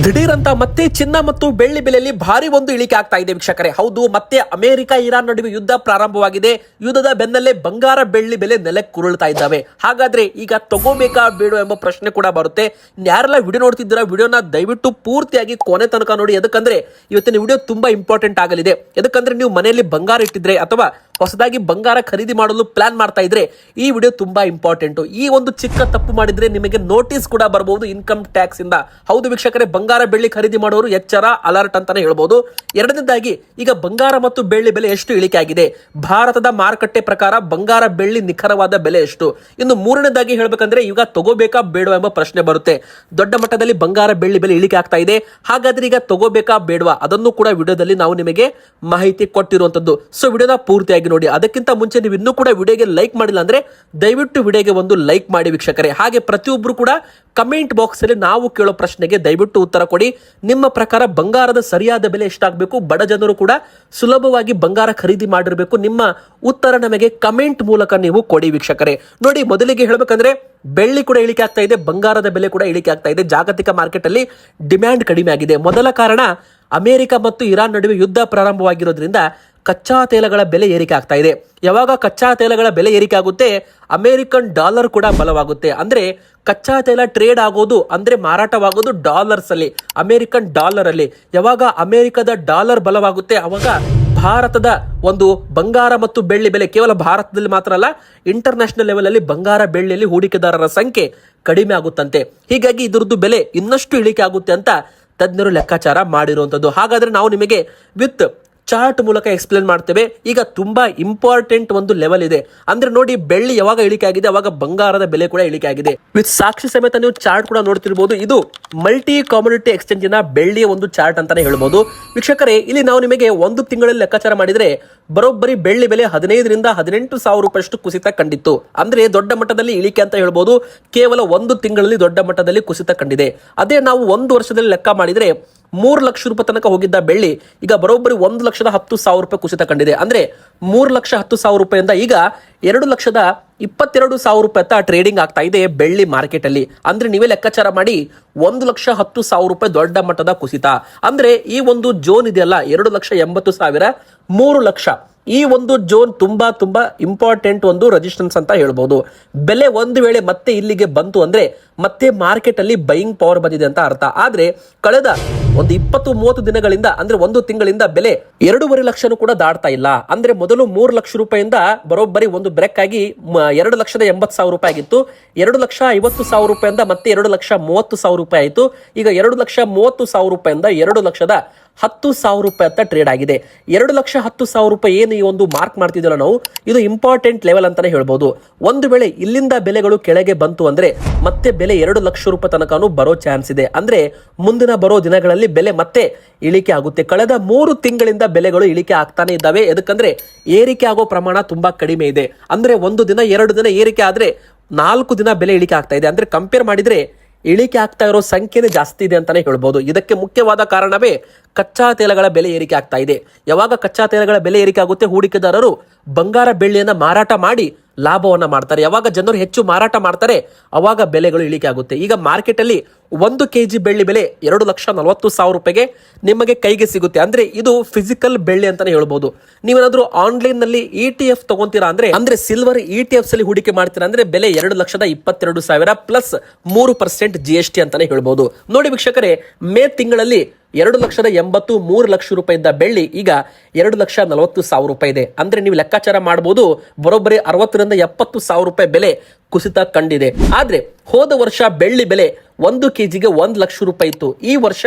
ದಿಢೀರ್ ಅಂತ ಮತ್ತೆ ಚಿನ್ನ ಮತ್ತು ಬೆಳ್ಳಿ ಬೆಲೆಯಲ್ಲಿ ಭಾರಿ ಒಂದು ಇಳಿಕೆ ಆಗ್ತಾ ಇದೆ ವೀಕ್ಷಕರೇ. ಹೌದು, ಮತ್ತೆ ಅಮೆರಿಕ ಇರಾನ್ ನಡುವೆ ಯುದ್ಧ ಪ್ರಾರಂಭವಾಗಿದೆ. ಯುದ್ಧದ ಬೆನ್ನಲ್ಲೇ ಬಂಗಾರ ಬೆಳ್ಳಿ ಬೆಲೆ ನೆಲಕ್ಕುರುಳ್ತಾ ಇದ್ದಾವೆ. ಹಾಗಾದ್ರೆ ಈಗ ತಗೋಬೇಕಾ ಬೇಡ ಎಂಬ ಪ್ರಶ್ನೆ ಕೂಡ ಬರುತ್ತೆ. ಯಾರೆಲ್ಲ ವಿಡಿಯೋ ನೋಡ್ತಿದ್ದೀರಾ, ವಿಡಿಯೋನ ದಯವಿಟ್ಟು ಪೂರ್ತಿಯಾಗಿ ಕೊನೆ ತನಕ ನೋಡಿ. ಯಾಕಂದ್ರೆ ಇವತ್ತಿನ ವಿಡಿಯೋ ತುಂಬಾ ಇಂಪಾರ್ಟೆಂಟ್ ಆಗಲಿದೆ. ಯಾಕಂದ್ರೆ ನೀವು ಮನೆಯಲ್ಲಿ ಬಂಗಾರ ಇಟ್ಟಿದ್ರೆ ಅಥವಾ ಹೊಸದಾಗಿ ಬಂಗಾರ ಖರೀದಿ ಮಾಡಲು ಪ್ಲಾನ್ ಮಾಡ್ತಾ ಇದ್ರೆ ಈ ವಿಡಿಯೋ ತುಂಬಾ ಇಂಪಾರ್ಟೆಂಟ್. ಈ ಒಂದು ಚಿಕ್ಕ ತಪ್ಪು ಮಾಡಿದ್ರೆ ನಿಮಗೆ ನೋಟಿಸ್ ಕೂಡ ಬರಬಹುದು ಇನ್ಕಮ್ ಟ್ಯಾಕ್ಸ್ ಇಂದ. ಹೌದು ವೀಕ್ಷಕರೇ, ಬಂಗಾರ ಬೆಳ್ಳಿ ಖರೀದಿ ಮಾಡೋರು ಎಚ್ಚರ, ಅಲರ್ಟ್ ಅಂತಾನೆ ಹೇಳ್ಬೋದು. ಎರಡನೇದಾಗಿ, ಈಗ ಬಂಗಾರ ಮತ್ತು ಬೆಳ್ಳಿ ಬೆಲೆ ಎಷ್ಟು ಇಳಿಕೆ ಆಗಿದೆ, ಭಾರತದ ಮಾರುಕಟ್ಟೆ ಪ್ರಕಾರ ಬಂಗಾರ ಬೆಳ್ಳಿ ನಿಖರವಾದ ಬೆಲೆ ಎಷ್ಟು. ಇನ್ನು ಮೂರನೇದಾಗಿ ಹೇಳ್ಬೇಕಂದ್ರೆ ಈಗ ತಗೋಬೇಕಾ ಬೇಡವಾ ಎಂಬ ಪ್ರಶ್ನೆ ಬರುತ್ತೆ. ದೊಡ್ಡ ಮಟ್ಟದಲ್ಲಿ ಬಂಗಾರ ಬೆಳ್ಳಿ ಬೆಲೆ ಇಳಿಕೆ ಆಗ್ತಾ ಇದೆ. ಹಾಗಾದ್ರೆ ಈಗ ತಗೋಬೇಕಾ ಬೇಡವಾ ಅದನ್ನು ಕೂಡ ವಿಡಿಯೋದಲ್ಲಿ ನಾವು ನಿಮಗೆ ಮಾಹಿತಿ ಕೊಟ್ಟಿರುವಂತದ್ದು. ಸೊ ವಿಡಿಯೋನ ಪೂರ್ತಿಯಾಗಿ ನೋಡಿ. ಅದಕ್ಕಿಂತ ಮುಂಚೆ ನೀವು ಇನ್ನೂ ಕೂಡ ವಿಡಿಯೋಗೆ ಲೈಕ್ ಮಾಡಿಲ್ಲ ಅಂದ್ರೆ ದಯವಿಟ್ಟು ವಿಡಿಯೋಗೆ ಒಂದು ಲೈಕ್ ಮಾಡಿ ವೀಕ್ಷಕರೇ. ಹಾಗೆ ಪ್ರತಿಯೊಬ್ಬರು ಕೂಡ ಕಮೆಂಟ್ ಬಾಕ್ಸ್ ಅಲ್ಲಿ ನಾವು ಕೇಳೋ ಪ್ರಶ್ನೆಗೆ ದಯವಿಟ್ಟು ಉತ್ತರ ಕೊಡಿ. ನಿಮ್ಮ ಪ್ರಕಾರ ಬಂಗಾರದ ಸರಿಯಾದ ಬೆಲೆ ಎಷ್ಟಾಗಬೇಕು, ಬಡ ಜನರು ಕೂಡ ಸುಲಭವಾಗಿ ಬಂಗಾರ ಖರೀದಿ ಮಾಡಿರಬೇಕು, ನಿಮ್ಮ ಉತ್ತರ ನಮಗೆ ಕಮೆಂಟ್ ಮೂಲಕ ನೀವು ಕೊಡಿ ವೀಕ್ಷಕರೇ. ನೋಡಿ, ಮೊದಲಿಗೆ ಹೇಳ್ಬೇಕಂದ್ರೆ ಬೆಳ್ಳಿ ಕೂಡ ಇಳಿಕೆ ಆಗ್ತಾ ಇದೆ, ಬಂಗಾರದ ಬೆಲೆ ಕೂಡ ಇಳಿಕೆ ಆಗ್ತಾ ಇದೆ. ಜಾಗತಿಕ ಮಾರ್ಕೆಟ್ ಅಲ್ಲಿ ಡಿಮ್ಯಾಂಡ್ ಕಡಿಮೆ ಆಗಿದೆ. ಮೊದಲ ಕಾರಣ, ಅಮೆರಿಕ ಮತ್ತು ಇರಾನ್ ನಡುವೆ ಯುದ್ಧ ಪ್ರಾರಂಭವಾಗಿರೋದ್ರಿಂದ ಕಚ್ಚಾ ತೈಲಗಳ ಬೆಲೆ ಏರಿಕೆ ಆಗ್ತಾ ಇದೆ. ಯಾವಾಗ ಕಚ್ಚಾ ತೈಲಗಳ ಬೆಲೆ ಏರಿಕೆ ಆಗುತ್ತೆ, ಅಮೆರಿಕನ್ ಡಾಲರ್ ಕೂಡ ಬಲವಾಗುತ್ತೆ. ಅಂದ್ರೆ ಕಚ್ಚಾ ತೈಲ ಟ್ರೇಡ್ ಆಗೋದು ಅಂದ್ರೆ ಮಾರಾಟವಾಗೋದು ಡಾಲರ್ಸ್ ಅಲ್ಲಿ, ಅಮೆರಿಕನ್ ಡಾಲರ್ ಅಲ್ಲಿ. ಯಾವಾಗ ಅಮೆರಿಕದ ಡಾಲರ್ ಬಲವಾಗುತ್ತೆ ಅವಾಗ ಭಾರತದ ಒಂದು ಬಂಗಾರ ಮತ್ತು ಬೆಳ್ಳಿ ಬೆಲೆ, ಕೇವಲ ಭಾರತದಲ್ಲಿ ಮಾತ್ರ ಅಲ್ಲ, ಇಂಟರ್ನ್ಯಾಷನಲ್ ಲೆವೆಲ್ ಅಲ್ಲಿ ಬಂಗಾರ ಬೆಳ್ಳಿಯಲ್ಲಿ ಹೂಡಿಕೆದಾರರ ಸಂಖ್ಯೆ ಕಡಿಮೆ ಆಗುತ್ತಂತೆ. ಹೀಗಾಗಿ ಇದರದ್ದು ಬೆಲೆ ಇನ್ನಷ್ಟು ಇಳಿಕೆ ಆಗುತ್ತೆ ಅಂತ ತಜ್ಞರು ಲೆಕ್ಕಾಚಾರ ಮಾಡಿರುವಂತದ್ದು. ಹಾಗಾದ್ರೆ ನಾವು ನಿಮಗೆ ವಿತ್ ಚಾರ್ಟ್ ಮೂಲಕ ಎಕ್ಸ್ಪ್ಲೇನ್ ಮಾಡ್ತೇವೆ. ಈಗ ತುಂಬಾ ಇಂಪಾರ್ಟೆಂಟ್ ಒಂದು ಲೆವೆಲ್ ಇದೆ. ಅಂದ್ರೆ ನೋಡಿ, ಬೆಳ್ಳಿ ಯಾವಾಗ ಇಳಿಕೆ ಆಗಿದೆ ಅವಾಗ ಬಂಗಾರದ ಬೆಲೆ ಕೂಡ ಇಳಿಕೆ ಆಗಿದೆ. ವಿತ್ ಸಾಕ್ಷಿ ಸಮೇತ ನೀವು ಚಾರ್ಟ್ ಕೂಡ ನೋಡ್ತಿರ್ಬೋದು. ಇದು ಮಲ್ಟಿ ಕಾಮೊಡಿಟಿ ಎಕ್ಸ್ಚೇಂಜಿನ ಬೆಳ್ಳಿಯ ಒಂದು ಚಾರ್ಟ್ ಅಂತಾನೆ ಹೇಳ್ಬೋದು ವೀಕ್ಷಕರೇ. ಇಲ್ಲಿ ನಾವು ನಿಮಗೆ ಒಂದು ತಿಂಗಳಲ್ಲಿ ಲೆಕ್ಕಾಚಾರ ಮಾಡಿದ್ರೆ ಬರೋಬ್ಬರಿ ಬೆಳ್ಳಿ ಬೆಲೆ 15,000 ರಿಂದ 18,000 ರೂಪಾಯಿಷ್ಟು ಕುಸಿತ ಕಂಡಿತ್ತು. ಅಂದ್ರೆ ದೊಡ್ಡ ಮಟ್ಟದಲ್ಲಿ ಇಳಿಕೆ ಅಂತ ಹೇಳ್ಬೋದು. ಕೇವಲ ಒಂದು ತಿಂಗಳಲ್ಲಿ ದೊಡ್ಡ ಮಟ್ಟದಲ್ಲಿ ಕುಸಿತ ಕಂಡಿದೆ. ಅದೇ ನಾವು ಒಂದು ವರ್ಷದಲ್ಲಿ ಲೆಕ್ಕ ಮಾಡಿದ್ರೆ 3 ಲಕ್ಷ ರೂಪಾಯಿ ತನಕ ಹೋಗಿದ್ದ ಬೆಳ್ಳಿ ಈಗ ಬರೋಬ್ಬರಿ 1,10,000 ರೂಪಾಯಿ ಕುಸಿತ ಕಂಡಿದೆ. ಅಂದ್ರೆ 3,10,000 ರೂಪಾಯಿಂದ ಈಗ 2,22,000 ರೂಪಾಯಿ ಅಂತ ಟ್ರೇಡಿಂಗ್ ಆಗ್ತಾ ಇದೆ ಬೆಳ್ಳಿ ಮಾರ್ಕೆಟ್ ಅಲ್ಲಿ. ಅಂದ್ರೆ ನೀವೇ ಲೆಕ್ಕಾಚಾರ ಮಾಡಿ, 1,10,000 ರೂಪಾಯಿ ದೊಡ್ಡ ಮಟ್ಟದ ಕುಸಿತ. ಅಂದ್ರೆ ಈ ಒಂದು ಜೋನ್ ಇದೆಯಲ್ಲ, 2,80,000, 3 ಲಕ್ಷ, ಈ ಒಂದು ಜೋನ್ ತುಂಬಾ ತುಂಬಾ ಇಂಪಾರ್ಟೆಂಟ್ ಒಂದು ರೆಸಿಸ್ಟೆನ್ಸ್ ಅಂತ ಹೇಳ್ಬೋದು. ಬೆಲೆ ಒಂದು ವೇಳೆ ಮತ್ತೆ ಇಲ್ಲಿಗೆ ಬಂತು ಅಂದ್ರೆ ಮತ್ತೆ ಮಾರ್ಕೆಟ್ ಅಲ್ಲಿ ಬೈಯಿಂಗ್ ಪವರ್ ಬಂದಿದೆ ಅಂತ ಅರ್ಥ. ಆದ್ರೆ ಕಳೆದ ಒಂದು 20-30 ದಿನಗಳಿಂದ, ಅಂದ್ರೆ ಒಂದು ತಿಂಗಳಿಂದ ಬೆಲೆ 2.5 ಲಕ್ಷನೂ ಕೂಡ ದಾಟ್ತಾ ಇಲ್ಲ. ಅಂದ್ರೆ ಮೊದಲು 3 ಲಕ್ಷ ರೂಪಾಯಿಂದ ಬರೋಬ್ಬರಿ ಒಂದು ಬ್ರೇಕ್ ಆಗಿ 2,80,000 ರೂಪಾಯಿ ಆಗಿತ್ತು. 2,50,000 ರೂಪಾಯಿಂದ ಮತ್ತೆ 2,30,000 ರೂಪಾಯಿ ಆಯಿತು. ಈಗ 2,30,000 ರೂಪಾಯಿಂದ 2,10,000 ರೂಪಾಯಿ ಅಂತ ಟ್ರೇಡ್ ಆಗಿದೆ. 2,10,000 ರೂಪಾಯಿ ಏನು ಈ ಒಂದು ಮಾರ್ಕ್ ಮಾಡ್ತಿದ್ವಲ್ಲ ನಾವು, ಇದು ಇಂಪಾರ್ಟೆಂಟ್ ಲೆವೆಲ್ ಅಂತಾನೆ ಹೇಳ್ಬೋದು. ಒಂದು ವೇಳೆ ಇಲ್ಲಿಂದ ಬೆಲೆಗಳು ಕೆಳಗೆ ಬಂತು ಅಂದ್ರೆ ಮತ್ತೆ ಬೆಲೆ 2 ಲಕ್ಷ ರೂಪಾಯಿ ತನಕನೂ ಬರೋ ಚಾನ್ಸ್ ಇದೆ. ಅಂದ್ರೆ ಮುಂದಿನ ಬರೋ ದಿನಗಳಲ್ಲಿ ಬೆಲೆ ಮತ್ತೆ ಇಳಿಕೆ ಆಗುತ್ತೆ. ಕಳೆದ 3 ತಿಂಗಳಿಂದ ಬೆಲೆಗಳು ಇಳಿಕೆ ಆಗ್ತಾನೆ ಇದ್ದಾವೆ. ಎದಕ್ಕಂದ್ರೆ ಏರಿಕೆ ಆಗೋ ಪ್ರಮಾಣ ತುಂಬಾ ಕಡಿಮೆ ಇದೆ. ಅಂದ್ರೆ ಒಂದು ದಿನ 2 ದಿನ ಏರಿಕೆ ಆದ್ರೆ 4 ದಿನ ಬೆಲೆ ಇಳಿಕೆ ಆಗ್ತಾ ಇದೆ. ಅಂದ್ರೆ ಕಂಪೇರ್ ಮಾಡಿದ್ರೆ ಇಳಿಕೆ ಆಗ್ತಾ ಇರೋ ಸಂಖ್ಯೆನೇ ಜಾಸ್ತಿ ಇದೆ ಅಂತಾನೆ ಹೇಳ್ಬೋದು. ಇದಕ್ಕೆ ಮುಖ್ಯವಾದ ಕಾರಣವೇ ಕಚ್ಚಾ ತೈಲಗಳ ಬೆಲೆ ಏರಿಕೆ ಆಗ್ತಾ ಇದೆ. ಯಾವಾಗ ಕಚ್ಚಾ ತೈಲಗಳ ಬೆಲೆ ಏರಿಕೆ ಆಗುತ್ತೆ, ಹೂಡಿಕೆದಾರರು ಬಂಗಾರ ಬೆಳ್ಳಿಯನ್ನ ಮಾರಾಟ ಮಾಡಿ ಲಾಭವನ್ನ ಮಾಡ್ತಾರೆ. ಯಾವಾಗ ಜನರು ಹೆಚ್ಚು ಮಾರಾಟ ಮಾಡ್ತಾರೆ ಅವಾಗ ಬೆಲೆಗಳು ಇಳಿಕೆ ಆಗುತ್ತೆ. ಈಗ ಮಾರ್ಕೆಟ್ ಅಲ್ಲಿ 1 kg ಬೆಳ್ಳಿ ಬೆಲೆ 2,40,000 ರೂಪಾಯಿಗೆ ನಿಮಗೆ ಕೈಗೆ ಸಿಗುತ್ತೆ. ಅಂದ್ರೆ ಇದು ಫಿಸಿಕಲ್ ಬೆಳ್ಳಿ ಅಂತಾನೆ ಹೇಳ್ಬೋದು. ನೀವೇನಾದ್ರೂ ಆನ್ಲೈನ್ ನಲ್ಲಿ ETF ತಗೊಂತೀರಾ ಅಂದ್ರೆ ಸಿಲ್ವರ್ ETFs ಅಲ್ಲಿ ಹೂಡಿಕೆ ಮಾಡ್ತೀರಾ ಅಂದ್ರೆ ಬೆಲೆ 2,22,000 ಪ್ಲಸ್ 3% GST ಅಂತಾನೆ ಹೇಳ್ಬೋದು. ನೋಡಿ ವೀಕ್ಷಕರೇ, ಮೇ ತಿಂಗಳಲ್ಲಿ 2,80,000 3 ಲಕ್ಷ ರೂಪಾಯಿ ಇದ್ದ ಬೆಳ್ಳಿ ಈಗ 2,40,000 ರೂಪಾಯಿ ಇದೆ. ಅಂದ್ರೆ ನೀವು ಲೆಕ್ಕಾಚಾರ ಮಾಡಬಹುದು, ಬರೋಬ್ಬರಿ 60,000 ರಿಂದ 70,000 ರೂಪಾಯಿ ಬೆಲೆ ಕುಸಿತ ಕಂಡಿದೆ. ಆದ್ರೆ ಹೋದ ವರ್ಷ ಬೆಳ್ಳಿ ಬೆಲೆ 1 kgಗೆ 1 ಲಕ್ಷ ರೂಪಾಯಿ ಇತ್ತು. ಈ ವರ್ಷ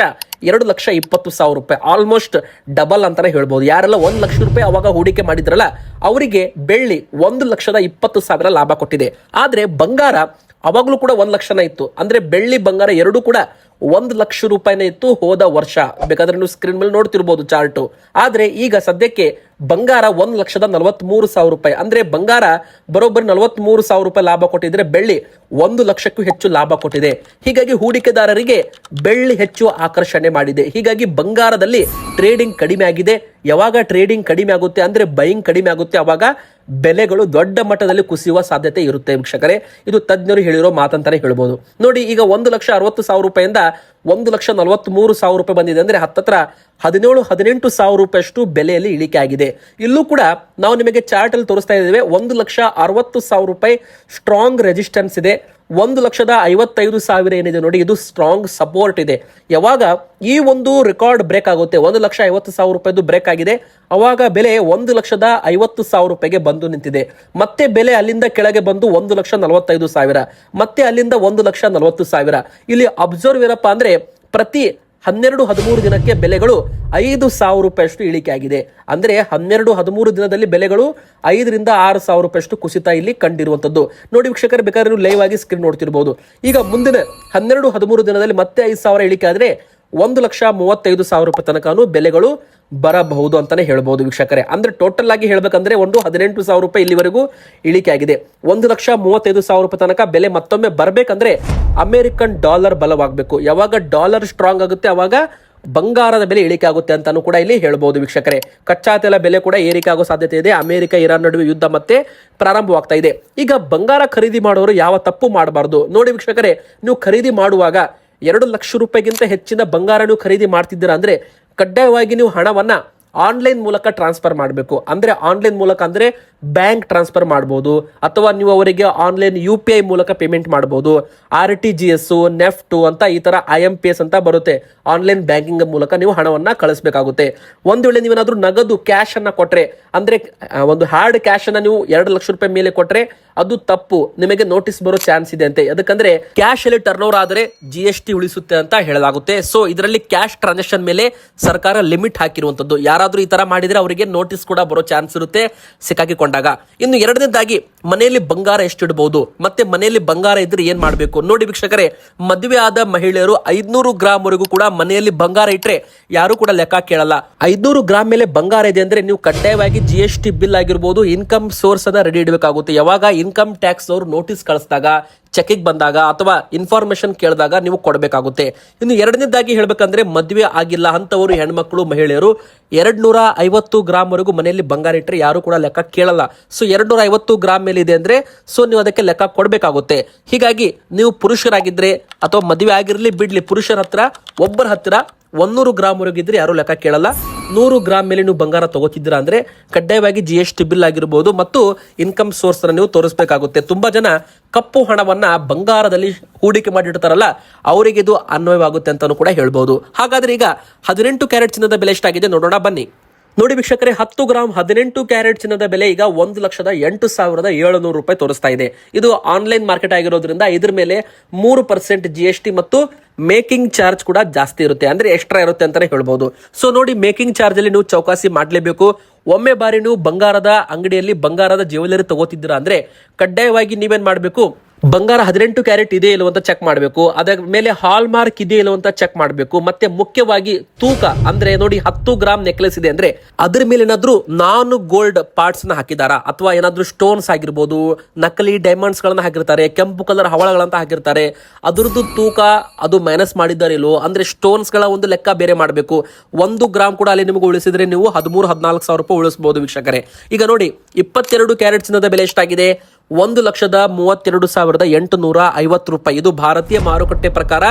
2,20,000 ರೂಪಾಯಿ, ಆಲ್ಮೋಸ್ಟ್ ಡಬಲ್ ಅಂತಾನೆ ಹೇಳ್ಬೋದು. ಯಾರೆಲ್ಲ 1 ಲಕ್ಷ ರೂಪಾಯಿ ಅವಾಗ ಹೂಡಿಕೆ ಮಾಡಿದ್ರಲ್ಲ ಅವರಿಗೆ ಬೆಳ್ಳಿ 1,20,000 ಲಾಭ ಕೊಟ್ಟಿದೆ. ಆದ್ರೆ ಬಂಗಾರ ಅವಾಗ್ಲೂ ಕೂಡ 1 ಲಕ್ಷನ ಇತ್ತು. ಅಂದ್ರೆ ಬೆಳ್ಳಿ ಬಂಗಾರ ಎರಡೂ ಕೂಡ 1 ಲಕ್ಷ ರೂಪಾಯಿನೇ ಇತ್ತು ಹೋದ ವರ್ಷ. ಬೇಕಾದ್ರೆ ನೀವು ಸ್ಕ್ರೀನ್ ಮೇಲೆ ನೋಡ್ತಿರ್ಬೋದು ಚಾರ್ಟ್. ಆದ್ರೆ ಈಗ ಸದ್ಯಕ್ಕೆ ಬಂಗಾರ 1,43,000 ರೂಪಾಯಿ. ಅಂದ್ರೆ ಬಂಗಾರ ಬರೋಬ್ಬರಿ 43,000 ರೂಪಾಯಿ ಲಾಭ ಕೊಟ್ಟಿದ್ರೆ ಬೆಳ್ಳಿ 1 ಲಕ್ಷಕ್ಕೂ ಹೆಚ್ಚು ಲಾಭ ಕೊಟ್ಟಿದೆ. ಹೀಗಾಗಿ ಹೂಡಿಕೆದಾರರಿಗೆ ಬೆಳ್ಳಿ ಹೆಚ್ಚು ಆಕರ್ಷಣೆ ಮಾಡಿದೆ. ಹೀಗಾಗಿ ಬಂಗಾರದಲ್ಲಿ ಟ್ರೇಡಿಂಗ್ ಕಡಿಮೆ ಆಗಿದೆ. ಯಾವಾಗ ಟ್ರೇಡಿಂಗ್ ಕಡಿಮೆ ಆಗುತ್ತೆ ಅಂದ್ರೆ ಬೈಯಿಂಗ್ ಕಡಿಮೆ ಆಗುತ್ತೆ, ಅವಾಗ ಬೆಲೆಗಳು ದೊಡ್ಡ ಮಟ್ಟದಲ್ಲಿ ಕುಸಿಯುವ ಸಾಧ್ಯತೆ ಇರುತ್ತೆ ವೀಕ್ಷಕರೇ. ಇದು ತಜ್ಞರು ಹೇಳಿರೋ ಮಾತಂತಾನೆ ಹೇಳ್ಬೋದು. ನೋಡಿ, ಈಗ 1,60,000 ರೂಪಾಯಿಂದ 1,43,000 ರೂಪಾಯಿ ಬಂದಿದೆ. ಅಂದ್ರೆ ಹತ್ತತ್ರ 17-18 ರೂಪಾಯಿ ಅಷ್ಟು ಬೆಲೆಯಲ್ಲಿ ಇಳಿಕೆ ಆಗಿದೆ. ಇಲ್ಲೂ ಕೂಡ ನಾವು ನಿಮಗೆ ಚಾರ್ಟ್ ಅಲ್ಲಿ ತೋರಿಸ್ತಾ ಇದ್ದೇವೆ 1,60,000 ರೂಪಾಯಿ ಸ್ಟ್ರಾಂಗ್ ರೆಸಿಸ್ಟೆನ್ಸ್ ಇದೆ. 1,55,000 ಏನಿದೆ ನೋಡಿ, ಇದು ಸ್ಟ್ರಾಂಗ್ ಸಪೋರ್ಟ್ ಇದೆ. ಯಾವಾಗ ಈ ಒಂದು ರೆಕಾರ್ಡ್ ಬ್ರೇಕ್ ಆಗುತ್ತೆ, 1,50,000 ರೂಪಾಯಿದು ಬ್ರೇಕ್ ಆಗಿದೆ, ಅವಾಗ ಬೆಲೆ 1,50,000 ರೂಪಾಯಿಗೆ ಬಂದು ನಿಂತಿದೆ. ಮತ್ತೆ ಬೆಲೆ ಅಲ್ಲಿಂದ ಕೆಳಗೆ ಬಂದು 1,45,000, ಮತ್ತೆ ಅಲ್ಲಿಂದ 1,40,000. ಇಲ್ಲಿ ಅಬ್ಸರ್ವ್ ಏನಪ್ಪಾ ಅಂದ್ರೆ ಪ್ರತಿ 12-13 ದಿನಕ್ಕೆ ಬೆಲೆಗಳು 5,000 ರೂಪಾಯಿ ಅಷ್ಟು ಇಳಿಕೆ ಆಗಿದೆ. ಅಂದ್ರೆ 12-13 ದಿನದಲ್ಲಿ ಬೆಲೆಗಳು 5,000-6,000 ರೂಪಾಯಿ ಅಷ್ಟು ಕುಸಿತ ಇಲ್ಲಿ ಕಂಡಿರುವಂತದ್ದು. ನೋಡಿ ವೀಕ್ಷಕರು, ಬೇಕಾದ್ರೆ ನೀವು ಲೈವ್ ಆಗಿ ಸ್ಕ್ರೀನ್ ನೋಡ್ತಿರ್ಬೋದು. ಈಗ ಮುಂದಿನ 12-13 ದಿನದಲ್ಲಿ ಮತ್ತೆ 5,000 ಇಳಿಕೆ ಆದ್ರೆ 1,35,000 ರೂಪಾಯಿ ತನಕನೂ ಬೆಲೆಗಳು ಬರಬಹುದು ಅಂತಾನೆ ಹೇಳ್ಬಹುದು ವೀಕ್ಷಕರೇ. ಅಂದ್ರೆ ಟೋಟಲ್ ಆಗಿ ಹೇಳ್ಬೇಕಂದ್ರೆ 18,000 ರೂಪಾಯಿ ಇಲ್ಲಿವರೆಗೂ ಇಳಿಕೆ ಆಗಿದೆ. 1,35,000 ರೂಪಾಯಿ ತನಕ ಬೆಲೆ ಮತ್ತೊಮ್ಮೆ ಬರಬೇಕಂದ್ರೆ ಅಮೆರಿಕನ್ ಡಾಲರ್ ಬಲವಾಗಬೇಕು. ಯಾವಾಗ ಡಾಲರ್ ಸ್ಟ್ರಾಂಗ್ ಆಗುತ್ತೆ ಅವಾಗ ಬಂಗಾರದ ಬೆಲೆ ಇಳಿಕೆ ಆಗುತ್ತೆ ಅಂತಾನು ಕೂಡ ಇಲ್ಲಿ ಹೇಳ್ಬಹುದು ವೀಕ್ಷಕರೇ. ಕಚ್ಚಾ ತೈಲ ಬೆಲೆ ಕೂಡ ಏರಿಕೆ ಆಗೋ ಸಾಧ್ಯತೆ ಇದೆ. ಅಮೆರಿಕ ಇರಾನ್ ನಡುವೆ ಯುದ್ಧ ಮತ್ತೆ ಪ್ರಾರಂಭವಾಗ್ತಾ ಇದೆ. ಈಗ ಬಂಗಾರ ಖರೀದಿ ಮಾಡೋರು ಯಾವ ತಪ್ಪು ಮಾಡಬಾರ್ದು ನೋಡಿ ವೀಕ್ಷಕರೇ. ನೀವು ಖರೀದಿ ಮಾಡುವಾಗ 2 ಲಕ್ಷ ರೂಪಾಯಿಗಿಂತ ಹೆಚ್ಚಿನ ಬಂಗಾರ ನೀವು ಖರೀದಿ ಮಾಡ್ತಿದ್ದೀರಾ ಅಂದ್ರೆ ಕಡ್ಡಾಯವಾಗಿ ನೀವು ಹಣವನ್ನ ಆನ್ಲೈನ್ ಮೂಲಕ ಟ್ರಾನ್ಸ್ಫರ್ ಮಾಡಬೇಕು. ಅಂದ್ರೆ ಆನ್ಲೈನ್ ಮೂಲಕ ಅಂದ್ರೆ ಬ್ಯಾಂಕ್ ಟ್ರಾನ್ಸ್ಫರ್ ಮಾಡಬಹುದು, ಅಥವಾ ನೀವು ಅವರಿಗೆ ಆನ್ಲೈನ್ UPI ಮೂಲಕ ಪೇಮೆಂಟ್ ಮಾಡಬಹುದು. RTGS, ನೆಫ್ಟ್ ಅಂತ ಈ ತರ IMPS ಅಂತ ಬರುತ್ತೆ. ಆನ್ಲೈನ್ ಬ್ಯಾಂಕಿಂಗ್ ಮೂಲಕ ನೀವು ಹಣವನ್ನ ಕಳಿಸಬೇಕಾಗುತ್ತೆ. ಒಂದು ವೇಳೆ ನೀವೇನಾದ್ರೂ ನಗದು ಕ್ಯಾಶ್ ಅನ್ನ ಕೊಟ್ರೆ, ಅಂದ್ರೆ ಒಂದು ಹಾರ್ಡ್ ಕ್ಯಾಶ್ ಅನ್ನ ನೀವು 2 ಲಕ್ಷ ರೂಪಾಯಿ ಮೇಲೆ ಕೊಟ್ರೆ ಅದು ತಪ್ಪು, ನಿಮಗೆ ನೋಟಿಸ್ ಬರೋ ಚಾನ್ಸ್ ಇದೆ ಅಂತೆ. ಯಾಕಂದ್ರೆ ಕ್ಯಾಶ್ ಅಲ್ಲಿ ಟರ್ನ್ ಓವರ್ ಆದ್ರೆ GST ಉಳಿಸುತ್ತೆ ಅಂತ ಹೇಳಲಾಗುತ್ತೆ. ಸೊ ಇದರಲ್ಲಿ ಕ್ಯಾಶ್ ಟ್ರಾನ್ಸಾಕ್ಷನ್ ಮೇಲೆ ಸರ್ಕಾರ ಲಿಮಿಟ್ ಹಾಕಿರುವಂತದ್ದು. ಯಾರಾದ್ರೂ ಈ ತರ ಮಾಡಿದ್ರೆ ಅವರಿಗೆ ನೋಟಿಸ್ ಕೂಡ ಬರೋ ಚಾನ್ಸ್ ಇರುತ್ತೆ ಸಿಕ್ಕಾಕಿಕೊಂಡಾಗ. ಇನ್ನು ಎರಡನೇದಾಗಿ ಮನೆಯಲ್ಲಿ ಬಂಗಾರ ಎಷ್ಟಿಡಬಹುದು, ಮತ್ತೆ ಮನೆಯಲ್ಲಿ ಬಂಗಾರ ಇದ್ರೆ ಏನ್ ಮಾಡಬೇಕು ನೋಡಿ ವೀಕ್ಷಕರೇ. ಮದುವೆ ಆದ ಮಹಿಳೆಯರು 500 ಗ್ರಾಮ್ ವರೆಗೂ ಕೂಡ ಮನೆಯಲ್ಲಿ ಬಂಗಾರ ಇಟ್ರೆ ಯಾರು ಕೂಡ ಲೆಕ್ಕ ಕೇಳಲ್ಲ. 500 ಗ್ರಾಮ್ ಮೇಲೆ ಬಂಗಾರ ಇದೆ ಅಂದ್ರೆ ನೀವು ಕಡ್ಡಾಯವಾಗಿ GST ಬಿಲ್ ಆಗಿರ್ಬೋದು, ಇನ್ಕಮ್ ಸೋರ್ಸ್ ಅನ್ನ ರೆಡಿ ಇಡಬೇಕಾಗುತ್ತೆ. ಯಾವಾಗ ಇನ್ಕಮ್ ಟ್ಯಾಕ್ಸ್ ಅವರು ನೋಟಿಸ್ ಕಳಿಸಿದಾಗ, ಚೆಕಿಂಗ್ ಬಂದಾಗ ಅಥವಾ ಇನ್ಫಾರ್ಮೇಶನ್ ಕೇಳಿದಾಗ ನೀವು ಕೊಡಬೇಕಾಗುತ್ತೆ. ಇನ್ನು ಎರಡನೇದಾಗಿ ಹೇಳ್ಬೇಕಂದ್ರೆ ಮದುವೆ ಆಗಿಲ್ಲ ಅಂತವರು ಹೆಣ್ಮಕ್ಳು ಮಹಿಳೆಯರು 250 ಗ್ರಾಮ್ ವರೆಗೂ ಮನೆಯಲ್ಲಿ ಬಂಗಾರ ಇಟ್ಟರೆ ಯಾರು ಕೂಡ ಲೆಕ್ಕ ಕೇಳಲ್ಲ. ಸೊ 250 ಗ್ರಾಮ್ ಮೇಲೆ ಇದೆ ಅಂದ್ರೆ ಸೊ ನೀವು ಅದಕ್ಕೆ ಲೆಕ್ಕ ಕೊಡಬೇಕಾಗುತ್ತೆ. ಹೀಗಾಗಿ ನೀವು ಪುರುಷರಾಗಿದ್ರೆ ಅಥವಾ ಮದುವೆ ಆಗಿರ್ಲಿ ಬಿಡ್ಲಿ, ಪುರುಷರ ಹತ್ರ ಒಬ್ಬರ ಹತ್ತಿರ 100 ಗ್ರಾಮ್ ವರೆಗೂ ಇದ್ರೆ ಯಾರು ಲೆಕ್ಕ ಕೇಳಲ್ಲ. 100 ಗ್ರಾಮ್ ಮೇಲೆ ನೀವು ಬಂಗಾರ ತಗೋತಿದ್ದೀರಾ ಅಂದ್ರೆ ಕಡ್ಡಾಯವಾಗಿ GST ಬಿಲ್ ಆಗಿರ್ಬೋದು ಮತ್ತು ಇನ್ಕಮ್ ಸೋರ್ಸ್ ಅನ್ನು ನೀವು ತೋರಿಸಬೇಕಾಗುತ್ತೆ. ತುಂಬಾ ಜನ ಕಪ್ಪು ಹಣವನ್ನ ಬಂಗಾರದಲ್ಲಿ ಹೂಡಿಕೆ ಮಾಡಿರ್ತಾರಲ್ಲ, ಅವರಿಗೆ ಇದು ಅನ್ವಯವಾಗುತ್ತೆ ಅಂತಾನು ಕೂಡ ಹೇಳ್ಬಹುದು. ಹಾಗಾದ್ರೆ ಈಗ 18 ಕ್ಯಾರೆಟ್ ಚಿನ್ನದ ಬೆಲೆ ಎಷ್ಟಾಗಿದೆ ನೋಡೋಣ ಬನ್ನಿ. ನೋಡಿ ವೀಕ್ಷಕರೇ, 10 ಗ್ರಾಮ್ 18 ಕ್ಯಾರೆಟ್ ಚಿನ್ನದ ಬೆಲೆ ಈಗ 1,08,700 ರೂಪಾಯಿ ತೋರಿಸ್ತಾ ಇದೆ. ಇದು ಆನ್ಲೈನ್ ಮಾರ್ಕೆಟ್ ಆಗಿರೋದ್ರಿಂದ ಇದ್ರ ಮೇಲೆ 3% GST ಮತ್ತು ಮೇಕಿಂಗ್ ಚಾರ್ಜ್ ಕೂಡ ಜಾಸ್ತಿ ಇರುತ್ತೆ, ಅಂದ್ರೆ ಎಕ್ಸ್ಟ್ರಾ ಇರುತ್ತೆ ಅಂತಾನೆ ಹೇಳ್ಬಹುದು. ಸೊ ನೋಡಿ, ಮೇಕಿಂಗ್ ಚಾರ್ಜ್ ಅಲ್ಲಿ ನೀವು ಚೌಕಾಸಿ ಮಾಡಲೇಬೇಕು. ಒಮ್ಮೆ ಬಾರಿ ನೀವು ಬಂಗಾರದ ಅಂಗಡಿಯಲ್ಲಿ ಬಂಗಾರದ ಜ್ಯುವೆಲರಿ ತಗೋತಿದ್ದೀರಾ ಅಂದ್ರೆ ಕಡ್ಡಾಯವಾಗಿ ನೀವೇನ್ ಮಾಡಬೇಕು, ಬಂಗಾರ 18 ಕ್ಯಾರೆಟ್ ಇದೆ ಇಲ್ಲೋ ಅಂತ ಚೆಕ್ ಮಾಡಬೇಕು. ಅದರ ಮೇಲೆ ಹಾಲ್ ಮಾರ್ಕ್ ಇದೆ ಇಲ್ಲೋ ಅಂತ ಚೆಕ್ ಮಾಡಬೇಕು. ಮತ್ತೆ ಮುಖ್ಯವಾಗಿ ತೂಕ, ಅಂದ್ರೆ ನೋಡಿ 10 ಗ್ರಾಮ್ ನೆಕ್ಲೆಸ್ ಇದೆ ಅಂದ್ರೆ ಅದ್ರ ಮೇಲೆ ಏನಾದ್ರೂ ನಾನ್ ಗೋಲ್ಡ್ ಪಾರ್ಟ್ಸ್ ನ ಹಾಕಿದಾರಾ, ಅಥವಾ ಏನಾದ್ರೂ ಸ್ಟೋನ್ಸ್ ಆಗಿರ್ಬೋದು, ನಕಲಿ ಡೈಮಂಡ್ಸ್ ಗಳನ್ನ ಹಾಕಿರ್ತಾರೆ, ಕೆಂಪು ಕಲರ್ ಹವಳಗಳಂತ ಹಾಕಿರ್ತಾರೆ, ಅದ್ರದ್ದು ತೂಕ ಅದು ಮೈನಸ್ ಮಾಡಿದ್ದಾರೆ ಇಲ್ಲೋ, ಅಂದ್ರೆ ಸ್ಟೋನ್ಸ್ ಗಳ ಒಂದು ಲೆಕ್ಕ ಬೇರೆ ಮಾಡಬೇಕು. 1 ಗ್ರಾಮ್ ಕೂಡ ಅಲ್ಲಿ ನಿಮಗೆ ಉಳಿಸಿದ್ರೆ ನೀವು 13-14 ಸಾವಿರ ರೂಪಾಯಿ ಉಳಿಸಬಹುದು ವೀಕ್ಷಕರೇ. ಈಗ ನೋಡಿ, 22 ಕ್ಯಾರೆಟ್ ಚಿನ್ನದ ಬೆಲೆ ಎಷ್ಟಾಗಿದೆ, 1,32,850 ರೂಪಾಯಿ. ಇದು ಭಾರತೀಯ ಮಾರುಕಟ್ಟೆ ಪ್ರಕಾರ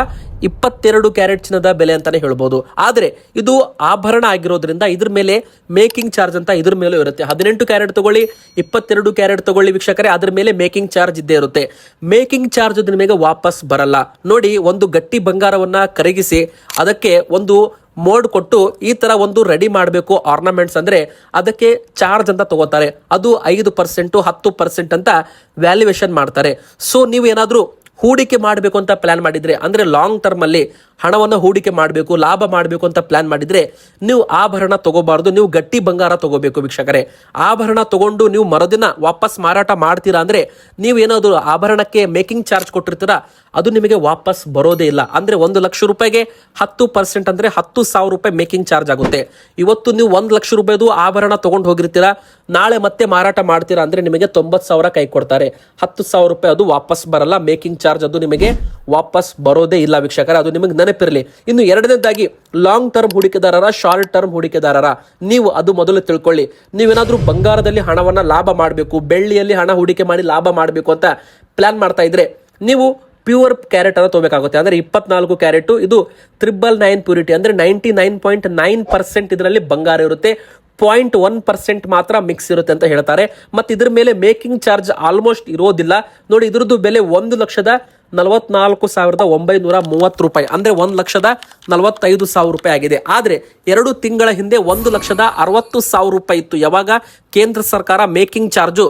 22 ಕ್ಯಾರೆಟ್ ಚಿನ್ನದ ಬೆಲೆ ಅಂತಾನೆ ಹೇಳ್ಬೋದು. ಆದ್ರೆ ಇದು ಆಭರಣ ಆಗಿರೋದ್ರಿಂದ ಇದ್ರ ಮೇಲೆ ಮೇಕಿಂಗ್ ಚಾರ್ಜ್ ಅಂತ ಇದ್ರ ಮೇಲೂ ಇರುತ್ತೆ. 18 ಕ್ಯಾರೆಟ್ ತಗೊಳ್ಳಿ, 22 ಕ್ಯಾರೆಟ್ ತಗೊಳ್ಳಿ ವೀಕ್ಷಕರೇ, ಅದ್ರ ಮೇಲೆ ಮೇಕಿಂಗ್ ಚಾರ್ಜ್ ಇದ್ದೇ ಇರುತ್ತೆ. ಮೇಕಿಂಗ್ ಚಾರ್ಜ್ ನಿಮಗೆ ವಾಪಸ್ ಬರಲ್ಲ. ನೋಡಿ, ಒಂದು ಗಟ್ಟಿ ಬಂಗಾರವನ್ನ ಕರಗಿಸಿ ಅದಕ್ಕೆ ಒಂದು ಮೋಡ್ ಕೊಟ್ಟು ಈ ತರ ಒಂದು ರೆಡಿ ಮಾಡಬೇಕು ಆರ್ನಮೆಂಟ್ಸ್ ಅಂದ್ರೆ ಅದಕ್ಕೆ ಚಾರ್ಜ್ ಅಂತ ತಗೋತಾರೆ. ಅದು 5%, 10% ಅಂತ ವ್ಯಾಲ್ಯೂಯೇಷನ್ ಮಾಡ್ತಾರೆ. ಸೊ ನೀವು ಏನಾದ್ರೂ ಹೂಡಿಕೆ ಮಾಡಬೇಕು ಅಂತ ಪ್ಲಾನ್ ಮಾಡಿದ್ರೆ, ಅಂದ್ರೆ ಲಾಂಗ್ ಟರ್ಮ್ ಅಲ್ಲಿ ಹಣವನ್ನು ಹೂಡಿಕೆ ಮಾಡಬೇಕು, ಲಾಭ ಮಾಡಬೇಕು ಅಂತ ಪ್ಲಾನ್ ಮಾಡಿದ್ರೆ ನೀವು ಆಭರಣ ತಗೋಬಾರ್ದು, ನೀವು ಗಟ್ಟಿ ಬಂಗಾರ ತಗೋಬೇಕು ವೀಕ್ಷಕರೇ. ಆಭರಣ ತಗೊಂಡು ನೀವು ಮರುದಿನ ವಾಪಸ್ ಮಾರಾಟ ಮಾಡ್ತೀರಾ ಅಂದ್ರೆ ನೀವು ಏನಾದ್ರು ಆಭರಣಕ್ಕೆ ಮೇಕಿಂಗ್ ಚಾರ್ಜ್ ಕೊಟ್ಟಿರ್ತೀರಾ, ಅದು ನಿಮಗೆ ವಾಪಸ್ ಬರೋದೇ ಇಲ್ಲ. ಅಂದ್ರೆ 1 ಲಕ್ಷ ರೂಪಾಯಿಗೆ 10% ಅಂದ್ರೆ 10,000 ರೂಪಾಯಿ ಮೇಕಿಂಗ್ ಚಾರ್ಜ್ ಆಗುತ್ತೆ. ಇವತ್ತು ನೀವು 1 ಲಕ್ಷ ರೂಪಾಯಿದು ಆಭರಣ ತಗೊಂಡು ಹೋಗಿರ್ತೀರಾ, ನಾಳೆ ಮತ್ತೆ ಮಾರಾಟ ಮಾಡ್ತೀರಾ ಅಂದ್ರೆ ನಿಮಗೆ 90,000 ಕೈ ಕೊಡ್ತಾರೆ. 10,000 ರೂಪಾಯಿ ಅದು ವಾಪಸ್ ಬರಲ್ಲ, ಮೇಕಿಂಗ್ ಚಾರ್ಜ್ ಅದು ನಿಮಗೆ ವಾಪಸ್ ಬರೋದೇ ಇಲ್ಲ ವೀಕ್ಷಕರ, ಅದು ನಿಮಗೆ ನೆನಪಿರಲಿ. ಇನ್ನು ಎರಡನೇದಾಗಿ ಲಾಂಗ್ ಟರ್ಮ್ ಹೂಡಿಕೆದಾರರ, ಶಾರ್ಟ್ ಟರ್ಮ್ ಹೂಡಿಕೆದಾರರ, ನೀವು ಅದು ಮೊದಲು ತಿಳ್ಕೊಳ್ಳಿ. ನೀವೇನಾದ್ರೂ ಬಂಗಾರದಲ್ಲಿ ಹಣವನ್ನ ಲಾಭ ಮಾಡಬೇಕು, ಬೆಳ್ಳಿಯಲ್ಲಿ ಹಣ ಹೂಡಿಕೆ ಮಾಡಿ ಲಾಭ ಮಾಡಬೇಕು ಅಂತ ಪ್ಲಾನ್ ಮಾಡ್ತಾ ಇದ್ರೆ ನೀವು ಪ್ಯೂರ್ ಕ್ಯಾರೆಟ್ ಅನ್ನು ತಗೋಬೇಕಾಗುತ್ತೆ. ಅಂದ್ರೆ 24 ಕ್ಯಾರೆಟ್, ಇದು 999 ಪ್ಯೂರಿಟಿ, ಅಂದ್ರೆ 99.9% ಇದರಲ್ಲಿ ಬಂಗಾರ ಇರುತ್ತೆ. 0.1% ಮಾತ್ರ ಮಿಕ್ಸ್ ಇರುತ್ತೆ ಅಂತ ಹೇಳ್ತಾರೆ. ಮತ್ತೆ ಇದ್ರ ಮೇಲೆ ಮೇಕಿಂಗ್ ಚಾರ್ಜ್ ಆಲ್ಮೋಸ್ಟ್ ಇರೋದಿಲ್ಲ. ನೋಡಿ, ಇದ್ರದ್ದು ಬೆಲೆ 1,44,930 ರೂಪಾಯಿ, ಅಂದ್ರೆ 1,45,000 ರೂಪಾಯಿ ಆಗಿದೆ. ಆದ್ರೆ 2 ತಿಂಗಳ ಹಿಂದೆ 1,60,000 ರೂಪಾಯಿ ಇತ್ತು. ಯಾವಾಗ ಕೇಂದ್ರ ಸರ್ಕಾರ ಮೇಕಿಂಗ್ ಚಾರ್ಜು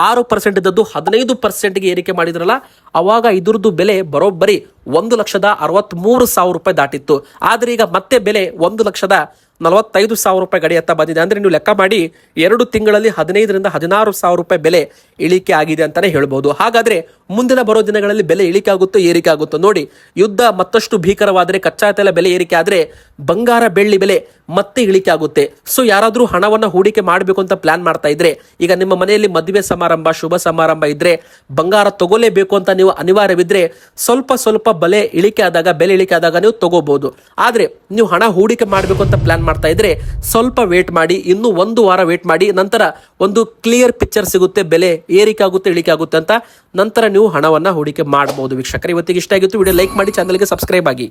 6% ಇದ್ದದ್ದು 15%ಗೆ ಏರಿಕೆ ಮಾಡಿದ್ರಲ್ಲ, ಅವಾಗ ಇದ್ರದ್ದು ಬೆಲೆ ಬರೋಬ್ಬರಿ 1,63,000 ರೂಪಾಯಿ ದಾಟಿತ್ತು. ಆದ್ರೆ ಈಗ ಮತ್ತೆ ಬೆಲೆ 1,45,000 ರೂಪಾಯಿ ಗಡಿಯತ್ತ ಬಂದಿದೆ. ಅಂದ್ರೆ ನೀವು ಲೆಕ್ಕ ಮಾಡಿ, 2 ತಿಂಗಳಲ್ಲಿ 15,000 ರಿಂದ 16,000 ರೂಪಾಯಿ ಬೆಲೆ ಇಳಿಕೆ ಆಗಿದೆ ಅಂತಾನೆ ಹೇಳ್ಬೋದು. ಹಾಗಾದ್ರೆ ಮುಂದಿನ ಬರೋ ದಿನಗಳಲ್ಲಿ ಬೆಲೆ ಇಳಿಕೆ ಆಗುತ್ತೋ ಏರಿಕೆ ಆಗುತ್ತೋ ನೋಡಿ. ಯುದ್ಧ ಮತ್ತಷ್ಟು ಭೀಕರವಾದ್ರೆ, ಕಚ್ಚಾ ತೈಲ ಬೆಲೆ ಏರಿಕೆ ಆದ್ರೆ ಬಂಗಾರ ಬೆಳ್ಳಿ ಬೆಲೆ ಮತ್ತೆ ಇಳಿಕೆ ಆಗುತ್ತೆ. ಸೊ ಯಾರಾದ್ರೂ ಹಣವನ್ನ ಹೂಡಿಕೆ ಮಾಡಬೇಕು ಅಂತ ಪ್ಲಾನ್ ಮಾಡ್ತಾ ಇದ್ರೆ, ಈಗ ನಿಮ್ಮ ಮನೆಯಲ್ಲಿ ಮದುವೆ ಸಮಾರಂಭ, ಶುಭ ಸಮಾರಂಭ ಇದ್ರೆ, ಬಂಗಾರ ತಗೋಲೇಬೇಕು ಅಂತ ನೀವು ಅನಿವಾರ್ಯವಿದ್ರೆ, ಸ್ವಲ್ಪ ಬೆಲೆ ಇಳಿಕೆ ಆದಾಗ ನೀವು ತಗೋಬಹುದು. ಆದ್ರೆ ನೀವು ಹಣ ಹೂಡಿಕೆ ಮಾಡಬೇಕು ಅಂತ ಪ್ಲಾನ್ ಮಾಡ್ತಾ ಇದ್ರೆ ಸ್ವಲ್ಪ ವೇಟ್ ಮಾಡಿ, ಇನ್ನು 1 ವಾರ ವೇಟ್ ಮಾಡಿ. ನಂತರ ಒಂದು ಕ್ಲಿಯರ್ ಪಿಕ್ಚರ್ ಸಿಗುತ್ತೆ, ಬೆಲೆ ಏರಿಕೆ ಆಗುತ್ತೆ ಇಳಿಕೆ ಆಗುತ್ತೆ ಅಂತ. ನಂತರ ನೀವು ಹಣವನ್ನ ಹೂಡಿಕೆ ಮಾಡಬಹುದು. ವೀಕ್ಷಕರೇ, ಇವತ್ತಿಗೆ ಇಷ್ಟ ಆಗಿತ್ತು. ವಿಡಿಯೋ ಲೈಕ್ ಮಾಡಿ, ಚಾನಲ್ಗೆ ಸಬ್ಸ್ಕ್ರೈಬ್ ಆಗಿ.